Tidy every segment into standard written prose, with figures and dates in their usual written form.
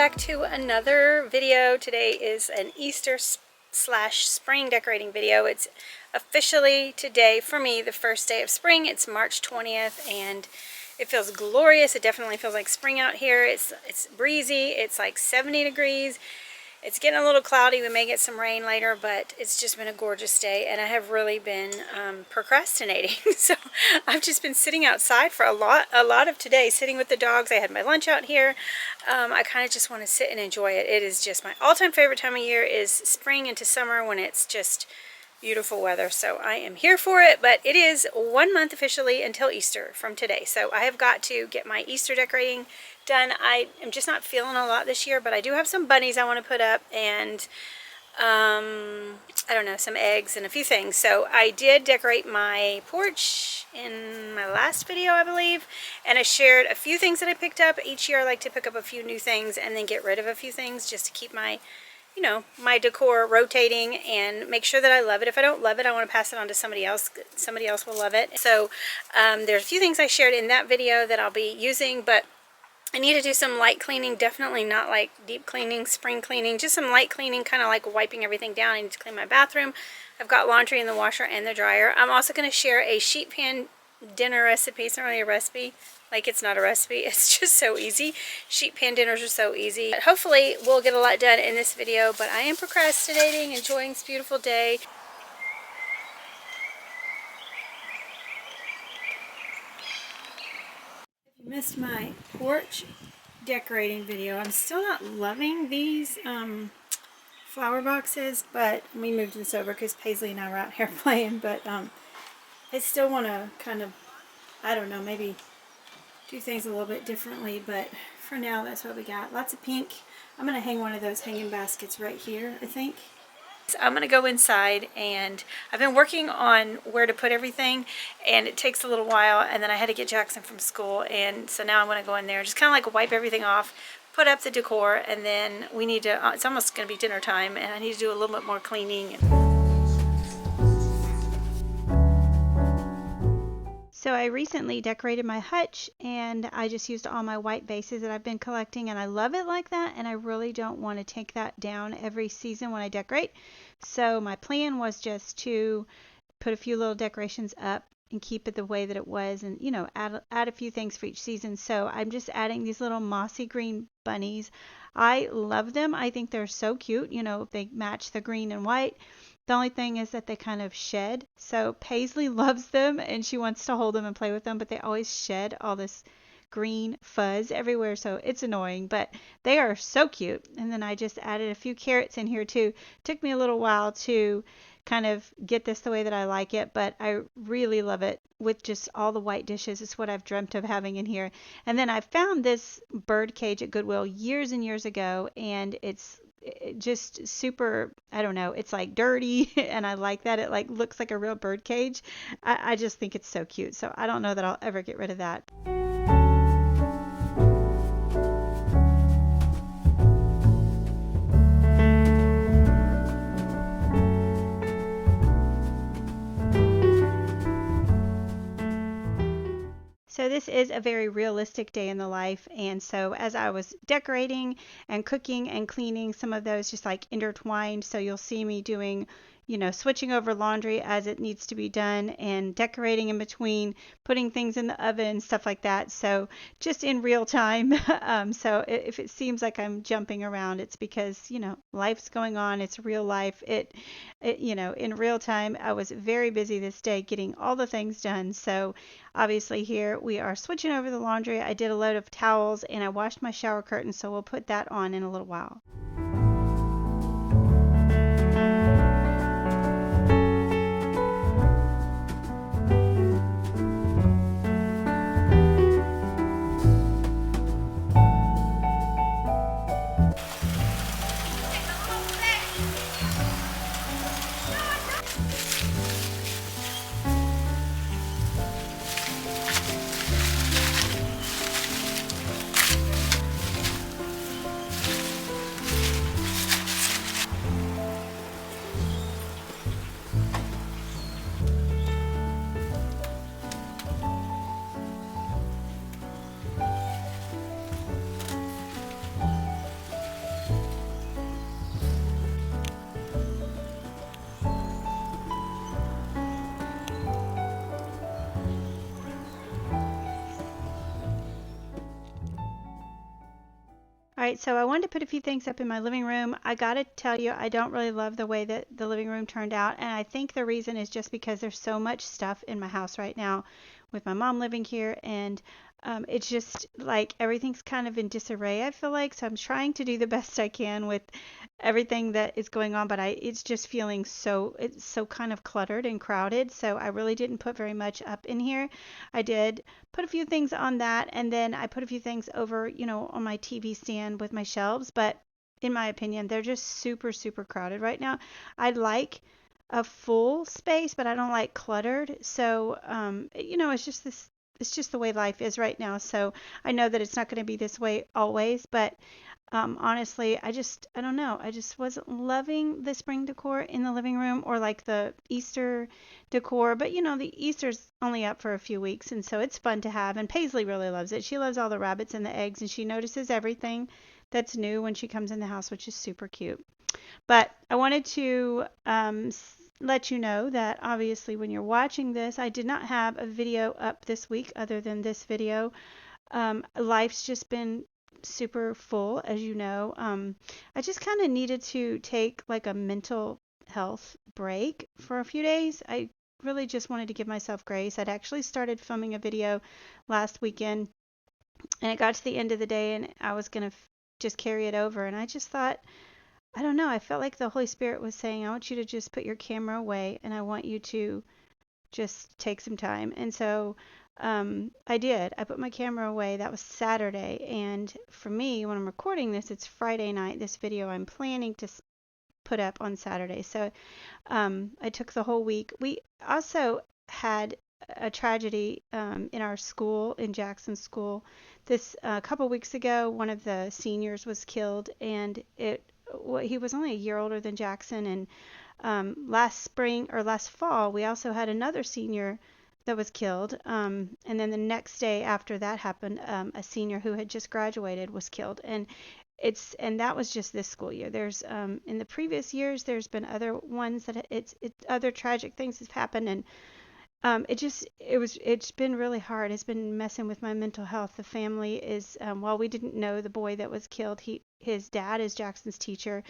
back to another video. Today is an Easter slash spring decorating video. It's officially today for me the first day of spring. It's March 20th and it feels glorious. It definitely feels like spring out here. It's breezy. It's like 70 degrees. It's getting a little cloudy. We may get some rain later, but it's just been a gorgeous day, and I have really been procrastinating. So I've just been sitting outside for a lot of today, sitting with the dogs. I had my lunch out here. I kind of just want to sit and enjoy it. It is just my all-time favorite time of year is spring into summer when it's just beautiful weather. So I am here for it, but it is 1 month officially until Easter from today. So I have got to get my Easter decorating done. I am just not feeling a lot this year, but I do have some bunnies I want to put up, and I don't know, some eggs and a few things. So I did decorate my porch in my last video, I believe, and I shared a few things that I picked up. Each year I like to pick up a few new things and then get rid of a few things just to keep my, you know, my decor rotating and make sure that I love it. If I don't love it, I want to pass it on to somebody else. Somebody else will love it. So there's a few things I shared in that video that I'll be using, but I need to do some light cleaning, definitely not like deep cleaning, spring cleaning, just some light cleaning, kind of like wiping everything down. I need to clean my bathroom. I've got laundry in the washer and the dryer. I'm also going to share a sheet pan dinner recipe. It's not really a recipe, like it's not a recipe, it's just so easy. Sheet pan dinners are so easy. But hopefully we'll get a lot done in this video, but I am procrastinating, enjoying this beautiful day. Missed my porch decorating video. I'm still not loving these flower boxes, but we moved this over because Paisley and I were out here playing, but I still want to kind of, I don't know, maybe do things a little bit differently, but for now that's what we got. Lots of pink. I'm going to hang one of those hanging baskets right here, I think. So I'm going to go inside, and I've been working on where to put everything, and it takes a little while, and then I had to get Jackson from school, and so now I'm going to go in there, just kind of like wipe everything off, put up the decor, and then we need to, it's almost going to be dinner time, and I need to do a little bit more cleaning. So I recently decorated my hutch, and I just used all my white vases that I've been collecting, and I love it like that, and I really don't want to take that down every season when I decorate. So my plan was just to put a few little decorations up and keep it the way that it was, and you know, add a few things for each season. So I'm just adding these little mossy green bunnies. I love them. I think they're so cute. You know, they match the green and white. The only thing is that they kind of shed. So Paisley loves them and she wants to hold them and play with them, but they always shed all this green fuzz everywhere, so it's annoying, but they are so cute. And then I just added a few carrots in here too. Took me a little while to kind of get this the way that I like it, but I really love it with just all the white dishes. It's what I've dreamt of having in here. And then I found this bird cage at Goodwill years and years ago, and it's just super, I don't know, it's like dirty and I like that. It like looks like a real bird cage. I just think it's so cute. So I don't know that I'll ever get rid of that. So this is a very realistic day in the life, and so as I was decorating and cooking and cleaning, some of those just like intertwined, so you'll see me doing, you know, switching over laundry as it needs to be done and decorating in between, putting things in the oven, stuff like that. So just in real time. So if it seems like I'm jumping around, it's because, you know, life's going on. It's real life. It you know, in real time, I was very busy this day getting all the things done. So obviously here we are switching over the laundry. I did a load of towels and I washed my shower curtain, so we'll put that on in a little while. right, so I wanted to put a few things up in my living room. I gotta tell you, I don't really love the way that the living room turned out, and I think the reason is just because there's so much stuff in my house right now with my mom living here, and it's just like everything's kind of in disarray, I feel like. So I'm trying to do the best I can with everything that is going on, but it's just feeling it's so kind of cluttered and crowded. So I really didn't put very much up in here. I did put a few things on that, and then I put a few things over, on my TV stand with my shelves, but in my opinion, they're just super, super crowded right now. I like a full space, but I don't like cluttered. So, it's just the way life is right now. So I know that it's not going to be this way always, but honestly, I don't know. I just wasn't loving the spring decor in the living room or like the Easter decor. But the Easter's only up for a few weeks, and so it's fun to have. And Paisley really loves it. She loves all the rabbits and the eggs, and she notices everything that's new when she comes in the house, which is super cute. But I wanted to let you know that obviously when you're watching this, I did not have a video up this week other than this video. Life's just been super full, as you know. I just kind of needed to take like a mental health break for a few days. I really just wanted to give myself grace. I'd actually started filming a video last weekend, and it got to the end of the day, and I was going to just carry it over. And I just thought, I don't know, I felt like the Holy Spirit was saying, I want you to just put your camera away, and I want you to just take some time. And so I did. I put my camera away. That was Saturday. And for me, when I'm recording this, it's Friday night. This video I'm planning to put up on Saturday. So I took the whole week. We also had a tragedy in our school, in Jackson's school. This a couple weeks ago, one of the seniors was killed, and he was only a year older than Jackson. And last spring or last fall, we also had another senior that was killed. And then the next day after that happened, a senior who had just graduated was killed. And that was just this school year. There's in the previous years, there's been other ones that other tragic things have happened, and it's been really hard. It's been messing with my mental health. The family is while we didn't know the boy that was killed, his dad is Jackson's teacher.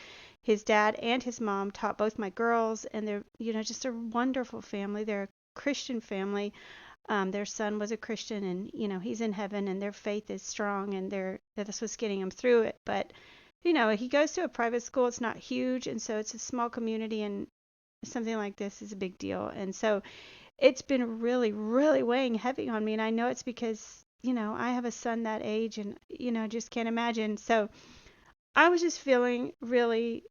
His dad and his mom taught both my girls, and they're just a wonderful family. They're a Christian family. Their son was a Christian, and he's in heaven, and their faith is strong, and that's what's getting him through it. But he goes to a private school. It's not huge, and so it's a small community, and something like this is a big deal. And so it's been really, really weighing heavy on me. And I know it's because, I have a son that age, and, just can't imagine. So I was just feeling really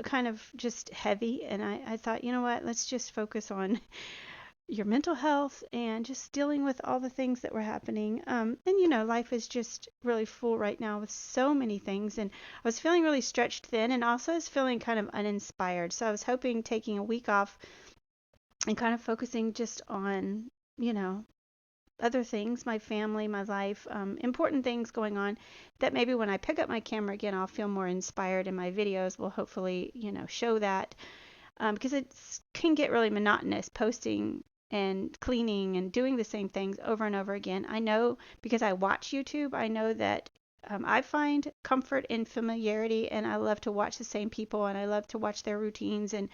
kind of just heavy. And I thought, you know what, let's just focus on your mental health and just dealing with all the things that were happening. And, life is just really full right now with so many things. And I was feeling really stretched thin, and also I was feeling kind of uninspired. So I was hoping taking a week off and kind of focusing just on, other things, my family, my life, important things going on, that maybe when I pick up my camera again, I'll feel more inspired, and my videos will hopefully, show that. Because it can get really monotonous posting and cleaning and doing the same things over and over again. I know because I watch YouTube, I know that I find comfort in familiarity, and I love to watch the same people, and I love to watch their routines, and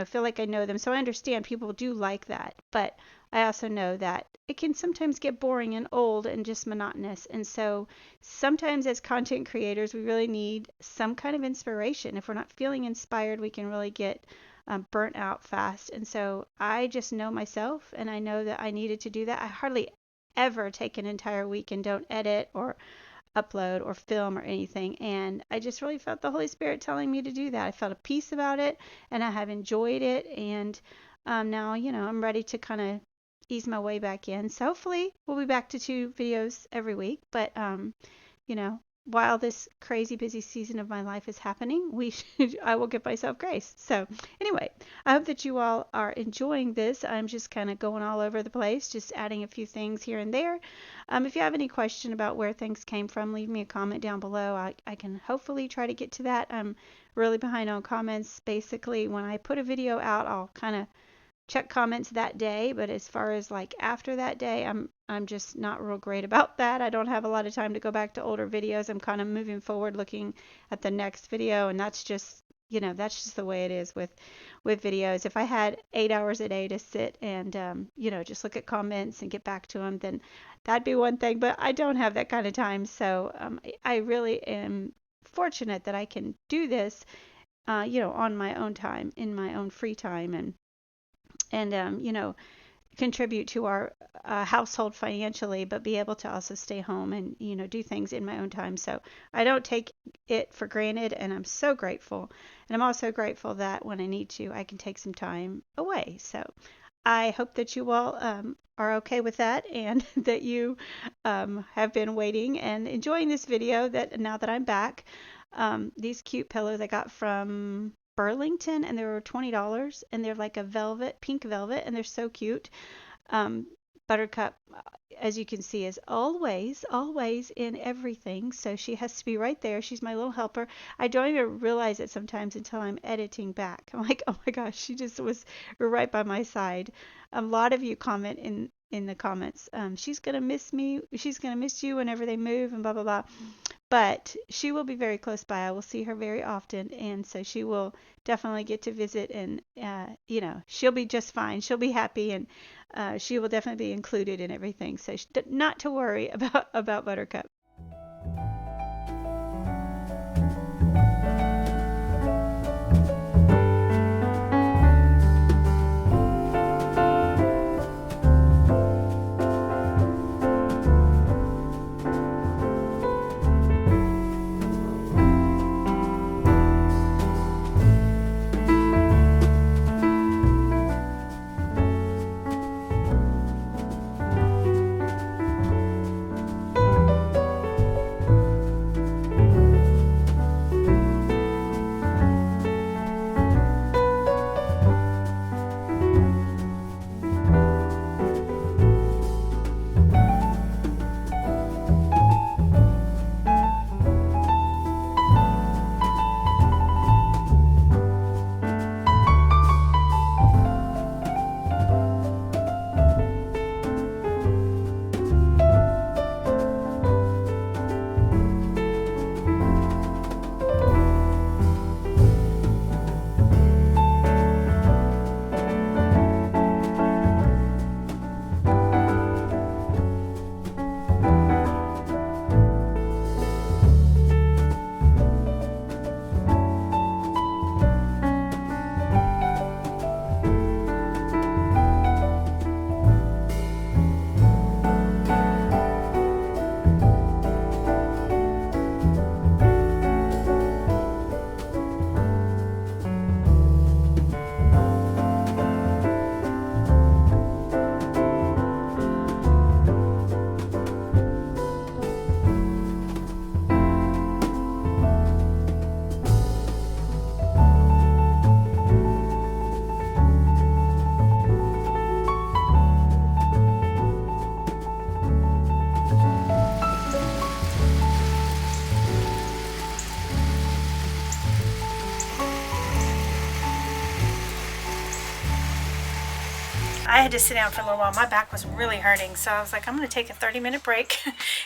feel like I know them. So I understand people do like that, but I also know that it can sometimes get boring and old and just monotonous. And so sometimes as content creators, we really need some kind of inspiration. If we're not feeling inspired, we can really get burnt out fast. And so I just know myself, and I know that I needed to do that. I hardly ever take an entire week and don't edit or upload or film or anything. And I just really felt the Holy Spirit telling me to do that. I felt a peace about it, and I have enjoyed it. And now, I'm ready to kind of ease my way back in. So hopefully we'll be back to 2 videos every week. But, you know, while this crazy busy season of my life is happening, I will give myself grace. So anyway, I hope that you all are enjoying this. I'm just kind of going all over the place, just adding a few things here and there. If you have any question about where things came from, leave me a comment down below. I can hopefully try to get to that. I'm really behind on comments. Basically, when I put a video out, I'll kind of check comments that day, but as far as like after that day, I'm just not real great about that. I don't have a lot of time to go back to older videos. I'm kind of moving forward looking at the next video, and that's just, that's just the way it is with videos. If I had 8 hours a day to sit and just look at comments and get back to them, then that'd be one thing, but I don't have that kind of time. So I really am fortunate that I can do this on my own time, in my own free time, and contribute to our household financially, but be able to also stay home and do things in my own time. So I don't take it for granted, and I'm so grateful. And I'm also grateful that when I need to, I can take some time away. So I hope that you all are okay with that, and that you have been waiting and enjoying this video. That now that I'm back, these cute pillows I got from Burlington, and they were $20, and they're like a velvet, pink velvet, and they're so cute. Buttercup, as you can see, is always in everything, so she has to be right there. She's my little helper. I don't even realize it sometimes until I'm editing back. I'm like, oh my gosh, she just was right by my side. A lot of you comment in the comments, she's gonna miss me, she's gonna miss you whenever they move, and blah blah blah. But she will be very close by. I will see her very often, and so she will definitely get to visit, and she'll be just fine. She'll be happy, and she will definitely be included in everything. So not to worry about Buttercup. I had to sit down for a little while. My back was really hurting, so I was like, I'm going to take a 30-minute break.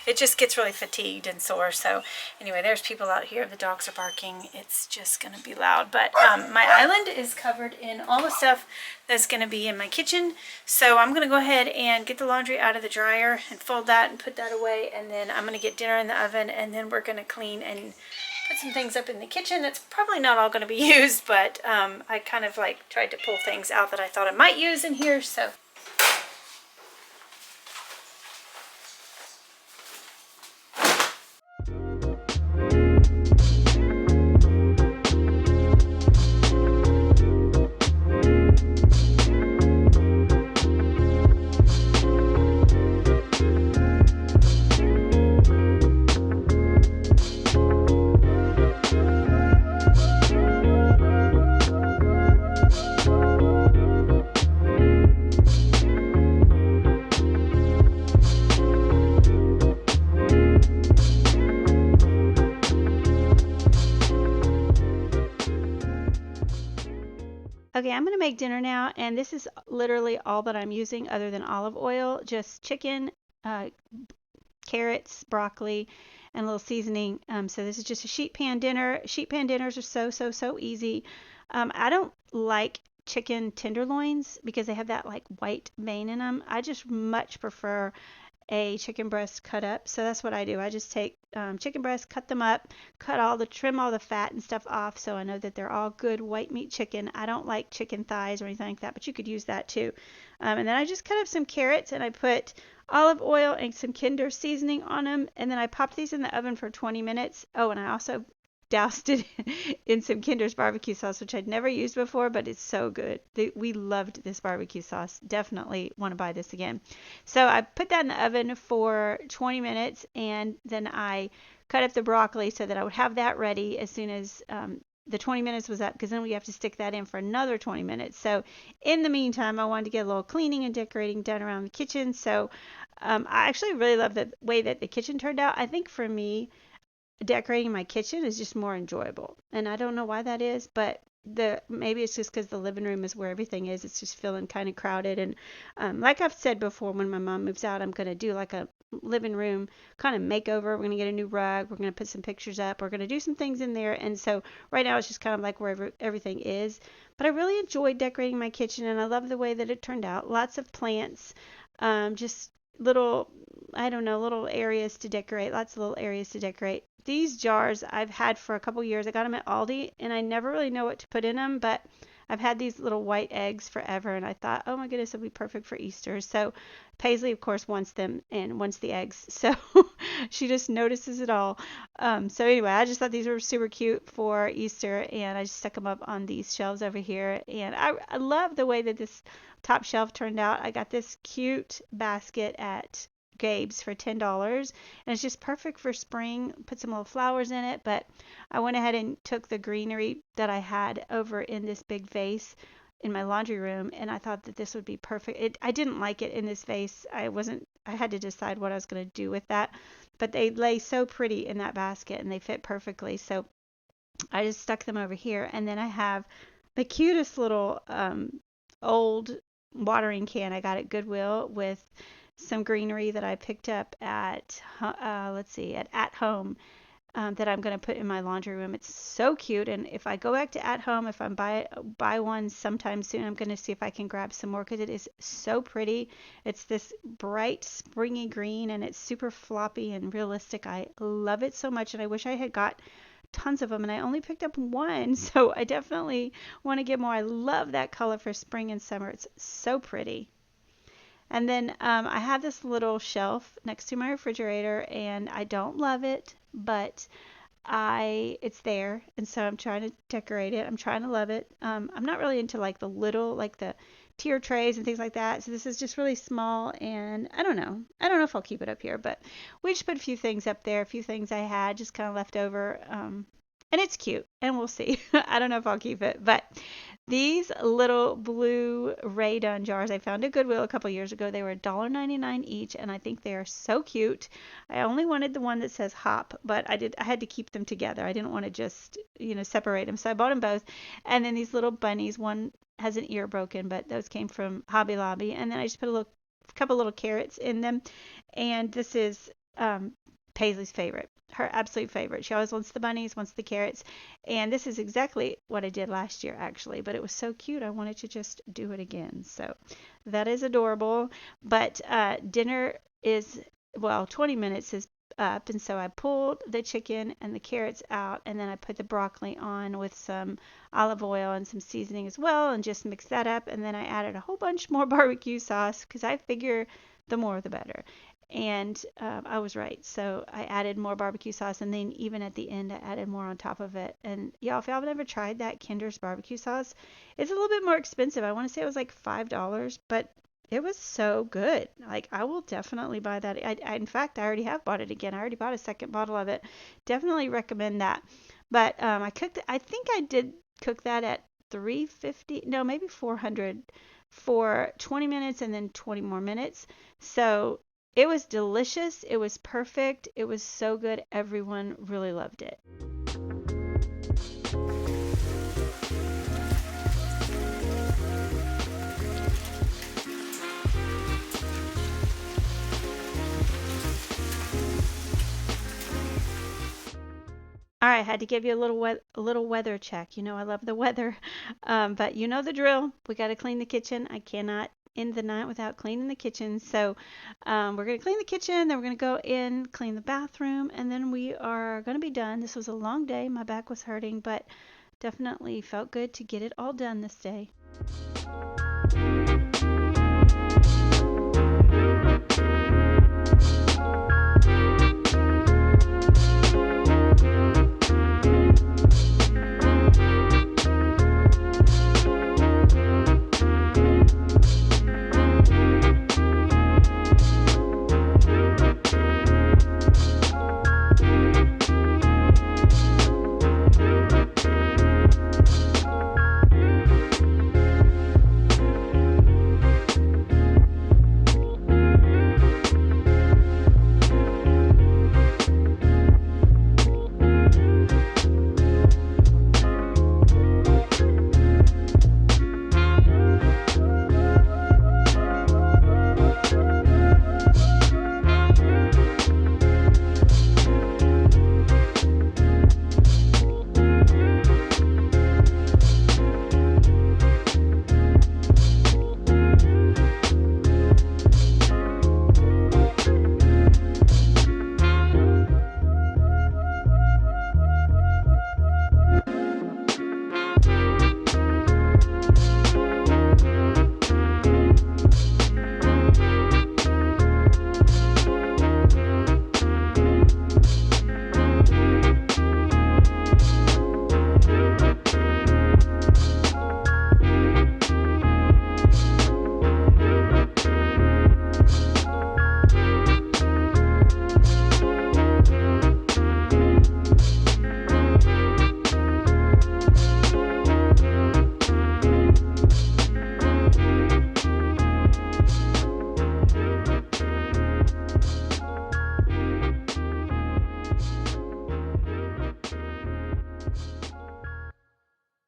It just gets really fatigued and sore. So anyway, there's people out here. The dogs are barking. It's just going to be loud. But my island is covered in all the stuff that's going to be in my kitchen. So I'm going to go ahead and get the laundry out of the dryer and fold that and put that away. And then I'm going to get dinner in the oven, and then we're going to clean and put some things up in the kitchen. That's probably not all going to be used, but I kind of like tried to pull things out that I thought I might use in here. So Okay, I'm going to make dinner now, and this is literally all that I'm using other than olive oil, just chicken, uh, carrots, broccoli, and a little seasoning. So this is just a sheet pan dinner. Sheet pan dinners are so easy. I don't like chicken tenderloins because they have that like white vein in them. I just much prefer a chicken breast cut up. So that's what I do. I just take chicken breasts, cut them up, trim all the fat and stuff off so I know that they're all good white meat chicken. I don't like chicken thighs or anything like that, but you could use that too. And then I just cut up some carrots and I put olive oil and some Kinder seasoning on them. And then I popped these in the oven for 20 minutes. Oh, and I also doused it in some Kinder's barbecue sauce, which I'd never used before, but it's so good. We loved this barbecue sauce. Definitely want to buy this again. So I put that in the oven for 20 minutes, and then I cut up the broccoli so that I would have that ready as soon as the 20 minutes was up, because then we have to stick that in for another 20 minutes. So in the meantime, I wanted to get a little cleaning and decorating done around the kitchen. So I actually really love the way that the kitchen turned out. I think for me, decorating my kitchen is just more enjoyable. And I don't know why that is, but maybe it's just because the living room is where everything is. It's just feeling kind of crowded. And like I've said before, when my mom moves out, I'm going to do like a living room kind of makeover. We're going to get a new rug. We're going to put some pictures up. We're going to do some things in there. And so right now it's just kind of like wherever everything is. But I really enjoyed decorating my kitchen, and I love the way that it turned out. Lots of plants, just little, I don't know, little areas to decorate, lots of little areas to decorate. These jars I've had for a couple years. I got them at Aldi, and I never really know what to put in them, but I've had these little white eggs forever, and I thought, oh my goodness, it'll be perfect for Easter. So Paisley, of course, wants them and wants the eggs, so she just notices it all. So anyway, I just thought these were super cute for Easter, and I just stuck them up on these shelves over here, and I love the way that this top shelf turned out. I got this cute basket at Gabe's for $10, and it's just perfect for spring. Put some little flowers in it, but I went ahead and took the greenery that I had over in this big vase in my laundry room, and I thought that this would be perfect. I didn't like it in this vase. I had to decide what I was going to do with that, but they lay so pretty in that basket and they fit perfectly. So I just stuck them over here, and then I have the cutest little old watering can I got at Goodwill with some greenery that I picked up at at Home, that I'm going to put in my laundry room. It's so cute, and if I go back to At Home, if I buy one sometime soon, I'm going to see if I can grab some more because it is so pretty. It's this bright springy green, and it's super floppy and realistic. I love it so much, and I wish I had got tons of them, and I only picked up one, so I definitely want to get more. I love that color for spring and summer. It's so pretty. And then I have this little shelf next to my refrigerator, and I don't love it, but it's there, and so I'm trying to decorate it. I'm trying to love it. I'm not really into like the tier trays and things like that. So this is just really small, and I don't know. I don't know if I'll keep it up here, but we just put a few things up there, a few things I had just kind of left over. And it's cute, and we'll see. I don't know if I'll keep it, but these little blue Ray Dunn jars I found at Goodwill a couple years ago. They were $1.99 each, and I think they are so cute. I only wanted the one that says hop, but I had to keep them together. I didn't want to just, separate them. So I bought them both. And then these little bunnies, one has an ear broken, but those came from Hobby Lobby. And then I just put a couple little carrots in them. And this is Paisley's favorite, her absolute favorite. She always wants the bunnies, wants the carrots, and this is exactly what I did last year actually, but it was so cute I wanted to just do it again. So that is adorable. But dinner is, 20 minutes is up, and so I pulled the chicken and the carrots out, and then I put the broccoli on with some olive oil and some seasoning as well, and just mixed that up, and then I added a whole bunch more barbecue sauce because I figure the more the better. And I was right. So I added more barbecue sauce, and then even at the end, I added more on top of it. And y'all, if y'all have never tried that Kinder's barbecue sauce, it's a little bit more expensive. I want to say it was like $5, but it was so good. Like, I will definitely buy that. In fact, I already have bought it again. I already bought a second bottle of it. Definitely recommend that. But I think I did cook that at 350, no, maybe 400 for 20 minutes and then 20 more minutes. So it was delicious. It was perfect. It was so good. Everyone really loved it. I had to give you a little weather check. You know, I love the weather, but you know the drill. We got to clean the kitchen. I cannot end the night without cleaning the kitchen. So we're going to clean the kitchen, then we're going to go in, clean the bathroom, and then we are going to be done. This was a long day. My back was hurting, but definitely felt good to get it all done this day.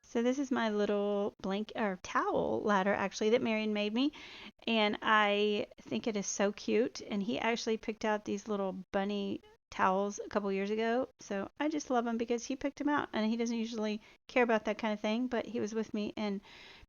So this is my little blanket or towel ladder actually that Marion made me, and I think it is so cute. And he actually picked out these little bunny towels a couple years ago, so I just love them because he picked them out, and he doesn't usually care about that kind of thing, but he was with me and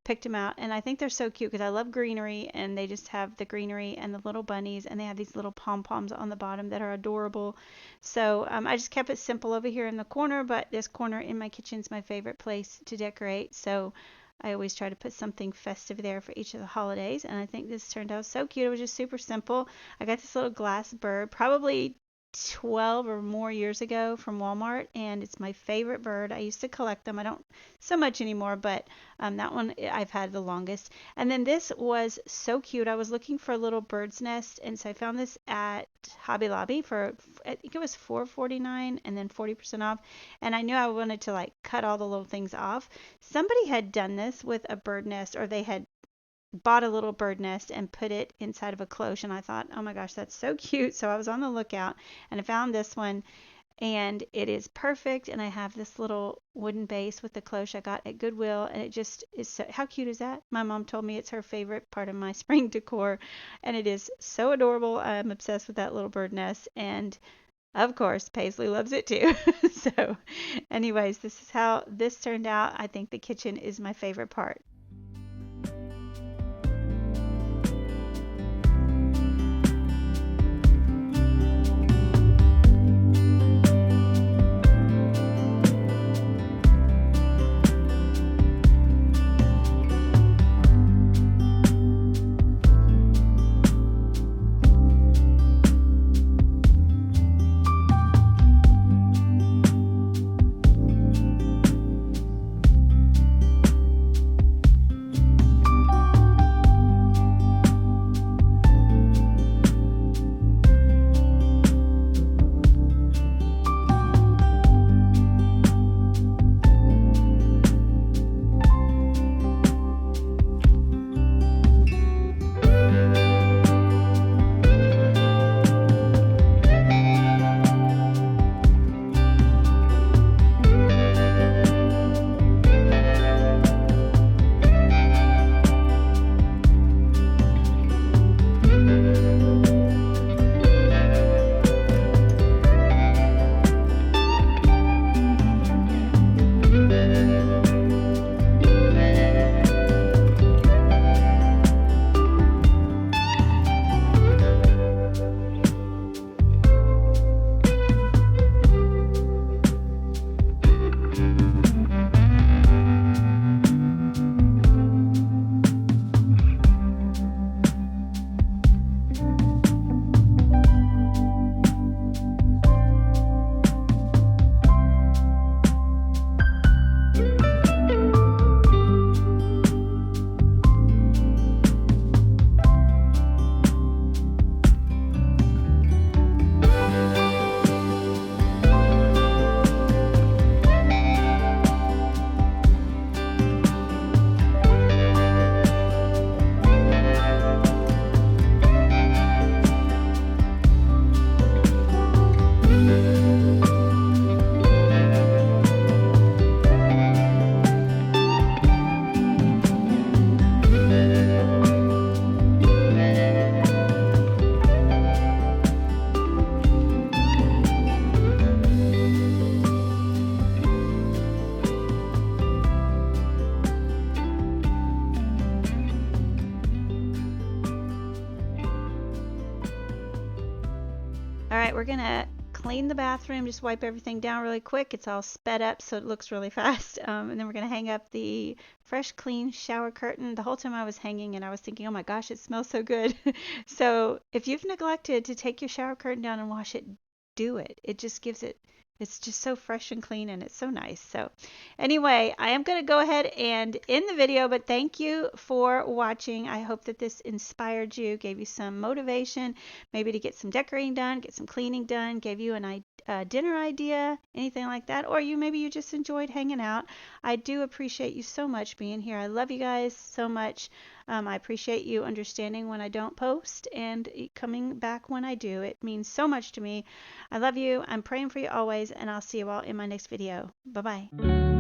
picked them out, and I think they're so cute because I love greenery, and they just have the greenery and the little bunnies, and they have these little pom-poms on the bottom that are adorable. So I just kept it simple over here in the corner, but this corner in my kitchen is my favorite place to decorate, so I always try to put something festive there for each of the holidays, and I think this turned out so cute. It was just super simple. I got this little glass bird probably 12 or more years ago from Walmart, and it's my favorite bird. I used to collect them. I don't so much anymore, but that one I've had the longest. And then this was so cute. I was looking for a little bird's nest, and so I found this at Hobby Lobby for, I think it was $4.49 and then 40% off. And I knew I wanted to like cut all the little things off. Somebody had done this with a bird nest, or they had bought a little bird nest and put it inside of a cloche, and I thought, oh my gosh, that's so cute. So I was on the lookout, and I found this one, and it is perfect. And I have this little wooden base with the cloche I got at Goodwill, and it just is so, how cute is that? My mom told me it's her favorite part of my spring decor, and it is so adorable. I'm obsessed with that little bird nest, and of course Paisley loves it too. So anyways, this is how this turned out. I think the kitchen is my favorite part. right, we're gonna clean the bathroom, just wipe everything down really quick. It's all sped up so it looks really fast. And then we're gonna hang up the fresh clean shower curtain. The whole time I was hanging and I was thinking, oh my gosh, it smells so good. So if you've neglected to take your shower curtain down and wash it, do it. It just gives it, it's just so fresh and clean and it's so nice. So anyway, I am going to go ahead and end the video, but thank you for watching. I hope that this inspired you, gave you some motivation, maybe to get some decorating done, get some cleaning done, gave you a dinner idea, anything like that, or maybe you just enjoyed hanging out. I do appreciate you so much being here. I love you guys so much. I appreciate you understanding when I don't post and coming back when I do. It means so much to me. I love you. I'm praying for you always, and I'll see you all in my next video. Bye-bye.